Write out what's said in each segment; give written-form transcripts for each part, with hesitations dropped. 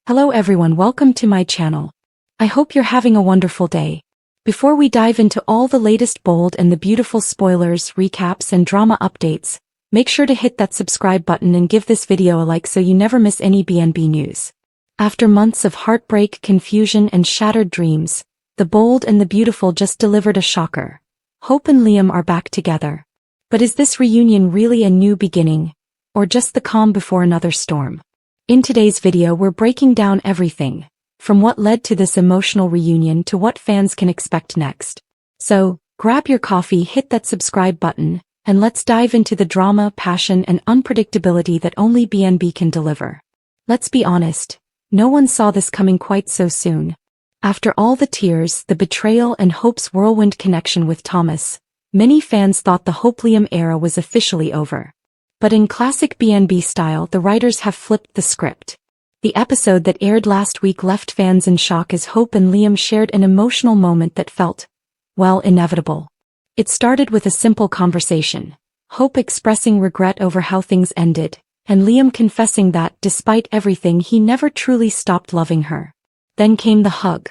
Hello everyone, welcome to my channel. I hope you're having a wonderful day. Before we dive into all the latest bold and the beautiful spoilers, recaps and drama updates, make sure to hit that subscribe button and give this video a like so you never miss any BNB news. After months of heartbreak, confusion and shattered dreams, the bold and the beautiful just delivered a shocker. Hope and Liam are back together. But is this reunion really a new beginning, or just the calm before another storm? In today's video we're breaking down everything, from what led to this emotional reunion to what fans can expect next. So, grab your coffee, hit that subscribe button, and let's dive into the drama, passion and unpredictability that only BNB can deliver. Let's be honest, no one saw this coming quite so soon. After all the tears, the betrayal and Hope's whirlwind connection with Thomas, many fans thought the Hope-Liam era was officially over. But in classic BNB style, the writers have flipped the script. The episode that aired last week left fans in shock as Hope and Liam shared an emotional moment that felt, well, inevitable. It started with a simple conversation, Hope expressing regret over how things ended, and Liam confessing that, despite everything, he never truly stopped loving her. Then came the hug.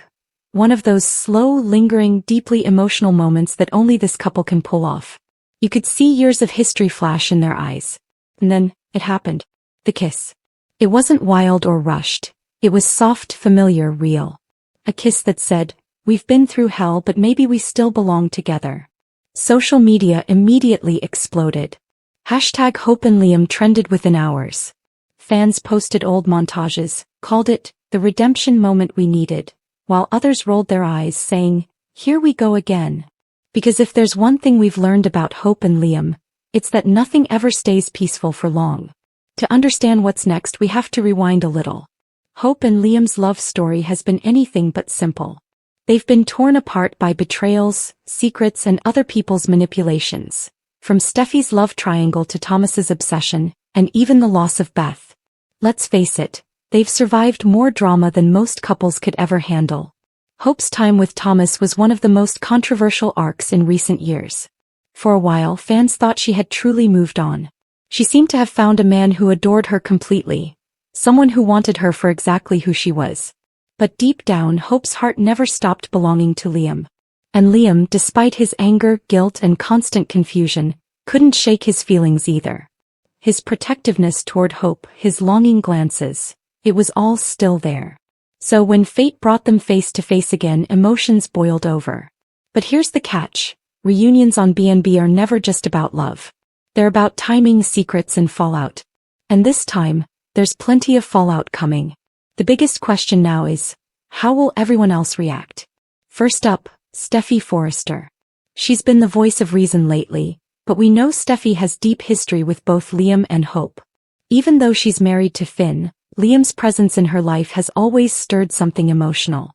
One of those slow, lingering, deeply emotional moments that only this couple can pull off. You could see years of history flash in their eyes. And then, it happened. The kiss. It wasn't wild or rushed. It was soft, familiar, real. A kiss that said, "We've been through hell but maybe we still belong together." Social media immediately exploded. Hashtag Hope and Liam trended within hours. Fans posted old montages, called it the redemption moment we needed, while others rolled their eyes saying, "Here we go again." Because if there's one thing we've learned about Hope and Liam, it's that nothing ever stays peaceful for long. To understand what's next, we have to rewind a little. Hope and Liam's love story has been anything but simple. They've been torn apart by betrayals, secrets and other people's manipulations. From Steffy's love triangle to Thomas's obsession, and even the loss of Beth. Let's face it, they've survived more drama than most couples could ever handle. Hope's time with Thomas was one of the most controversial arcs in recent years. For a while, fans thought she had truly moved on. She seemed to have found a man who adored her completely, someone who wanted her for exactly who she was. But deep down, Hope's heart never stopped belonging to Liam. And Liam, despite his anger, guilt and constant confusion, couldn't shake his feelings either. His protectiveness toward Hope, his longing glances, it was all still there. So when fate brought them face to face again, emotions boiled over. But here's the catch. Reunions on BNB are never just about love. They're about timing, secrets and fallout. And this time, there's plenty of fallout coming. The biggest question now is, how will everyone else react? First up, Steffy Forrester. She's been the voice of reason lately, but we know Steffy has deep history with both Liam and Hope. Even though she's married to Finn, Liam's presence in her life has always stirred something emotional.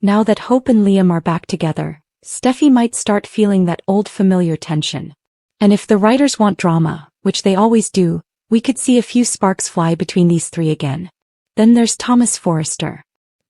Now that Hope and Liam are back together, Steffy might start feeling that old familiar tension. And if the writers want drama, which they always do, we could see a few sparks fly between these three again. Then there's Thomas Forrester.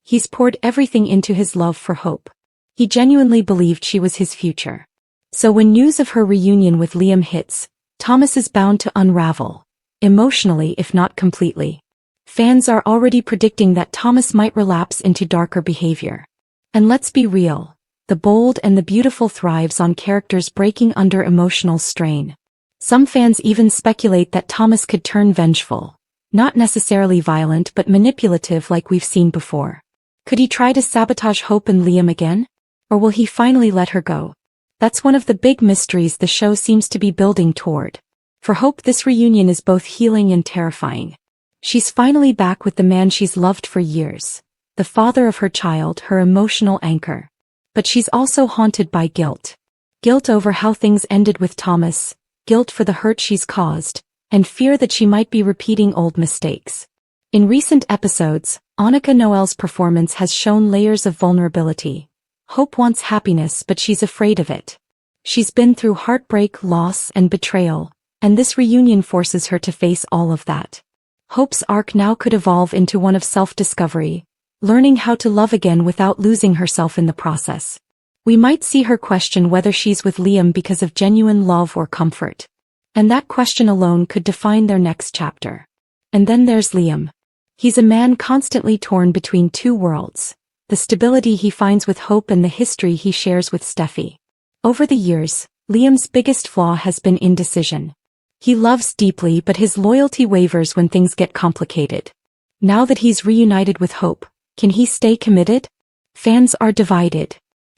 He's poured everything into his love for Hope. He genuinely believed she was his future. So when news of her reunion with Liam hits, Thomas is bound to unravel. Emotionally, if not completely. Fans are already predicting that Thomas might relapse into darker behavior. And let's be real, the bold and the beautiful thrives on characters breaking under emotional strain. Some fans even speculate that Thomas could turn vengeful. Not necessarily violent but manipulative like we've seen before. Could he try to sabotage Hope and Liam again? Or will he finally let her go? That's one of the big mysteries the show seems to be building toward. For Hope, this reunion is both healing and terrifying. She's finally back with the man she's loved for years, the father of her child, her emotional anchor. But she's also haunted by guilt. Guilt over how things ended with Thomas, guilt for the hurt she's caused, and fear that she might be repeating old mistakes. In recent episodes, Annika Noel's performance has shown layers of vulnerability. Hope wants happiness but she's afraid of it. She's been through heartbreak, loss, and betrayal, and this reunion forces her to face all of that. Hope's arc now could evolve into one of self-discovery, learning how to love again without losing herself in the process. We might see her question whether she's with Liam because of genuine love or comfort. And that question alone could define their next chapter. And then there's Liam. He's a man constantly torn between two worlds, the stability he finds with Hope and the history he shares with Steffy. Over the years, Liam's biggest flaw has been indecision. He loves deeply but his loyalty wavers when things get complicated. Now that he's reunited with Hope, can he stay committed? Fans are divided.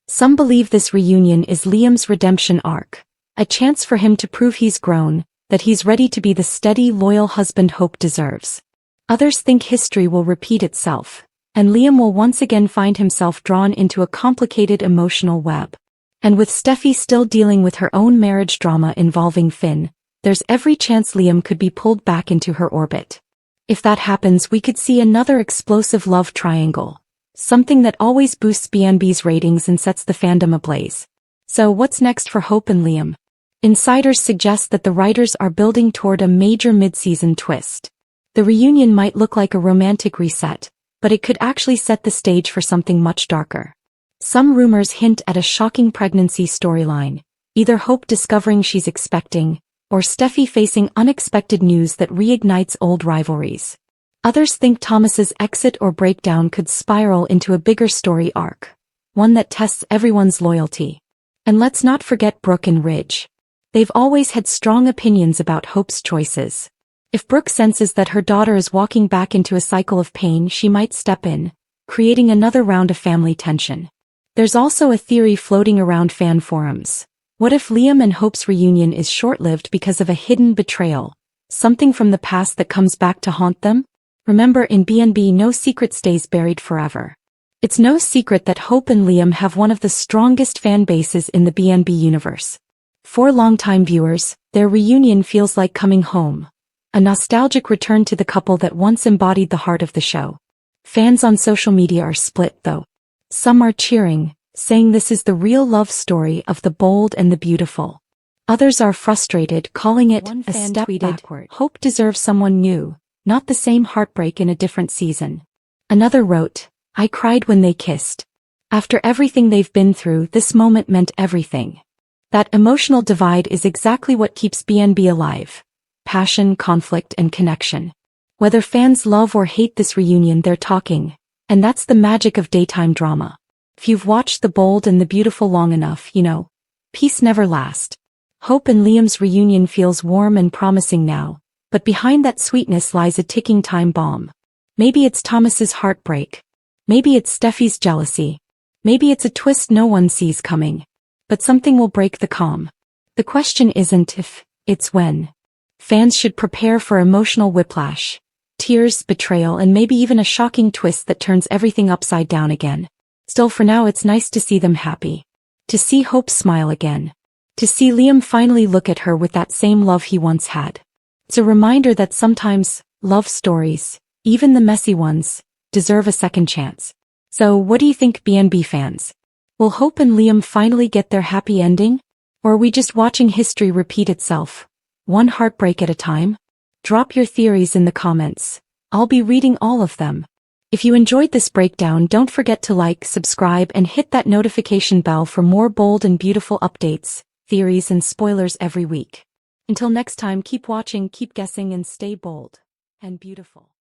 Some believe this reunion is Liam's redemption arc, a chance for him to prove he's grown, that he's ready to be the steady, loyal husband Hope deserves. Others think history will repeat itself, and Liam will once again find himself drawn into a complicated emotional web. And with Steffy still dealing with her own marriage drama involving Finn, there's every chance Liam could be pulled back into her orbit. If that happens, we could see another explosive love triangle, something that always boosts BNB's ratings and sets the fandom ablaze. So what's next for Hope and Liam? Insiders suggest that the writers are building toward a major mid-season twist. The reunion might look like a romantic reset, but it could actually set the stage for something much darker. Some rumors hint at a shocking pregnancy storyline, either Hope discovering she's expecting, or Steffy facing unexpected news that reignites old rivalries. Others think Thomas's exit or breakdown could spiral into a bigger story arc, one that tests everyone's loyalty. And let's not forget Brooke and Ridge. They've always had strong opinions about Hope's choices. If Brooke senses that her daughter is walking back into a cycle of pain, she might step in, creating another round of family tension. There's also a theory floating around fan forums. What if Liam and Hope's reunion is short-lived because of a hidden betrayal, something from the past that comes back to haunt them? Remember, in BNB, no secret stays buried forever. It's no secret that Hope and Liam have one of the strongest fan bases in the BNB universe. For longtime viewers, their reunion feels like coming home, a nostalgic return to the couple that once embodied the heart of the show. Fans on social media are split, though. Some are cheering, saying this is the real love story of the bold and the beautiful. Others are frustrated, calling it a step backward. Hope deserves someone new, not the same heartbreak in a different season. Another wrote, "I cried when they kissed. After everything they've been through, this moment meant everything." That emotional divide is exactly what keeps BNB alive. Passion, conflict, and connection. Whether fans love or hate this reunion, they're talking. And that's the magic of daytime drama. If you've watched The Bold and the Beautiful long enough, you know, peace never lasts. Hope and Liam's reunion feels warm and promising now, but behind that sweetness lies a ticking time bomb. Maybe it's Thomas's heartbreak. Maybe it's Steffy's jealousy. Maybe it's a twist no one sees coming. But something will break the calm. The question isn't if, it's when. Fans should prepare for emotional whiplash, tears, betrayal, and maybe even a shocking twist that turns everything upside down again. Still, for now, it's nice to see them happy. To see Hope smile again. To see Liam finally look at her with that same love he once had. It's a reminder that sometimes, love stories, even the messy ones, deserve a second chance. So what do you think, BNB fans? Will Hope and Liam finally get their happy ending? Or are we just watching history repeat itself, one heartbreak at a time? Drop your theories in the comments. I'll be reading all of them. If you enjoyed this breakdown, don't forget to like, subscribe, and hit that notification bell for more bold and beautiful updates, theories, and spoilers every week. Until next time, keep watching, keep guessing, and stay bold and beautiful.